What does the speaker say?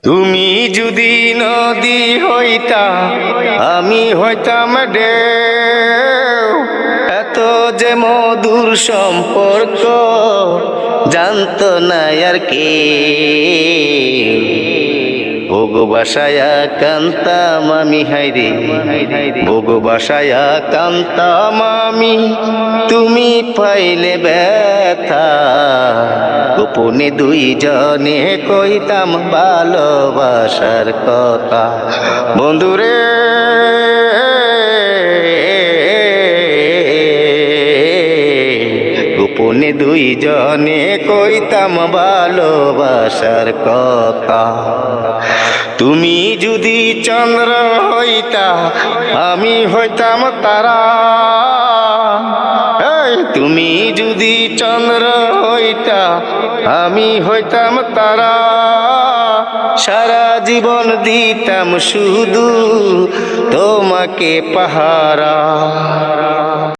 তুমি যদি নদী হইতা আমি হইতাম ঢেউ, এত যে মধুর সম্পর্ক জানতো না আর কে। ভোগবাসায়া কান্তাম আমি, হাইরে ভোগবাসায়া কান্তাম আমি, তুমি পাইলে ব্যথা। গোপনে দুইজনে কইতাম ভালোবাসার কথা। বন্ধুরে গোপনে দুইজনে কইতাম ভালোবাসার কথা। তুমি যদি চন্দ্র হইতা আমি হইতাম তারা, তুমি যদি চন্দ্র হইতা আমি হইতাম তারা। সারা জীবন দিতাম শুধু তোমাকে পাহারা।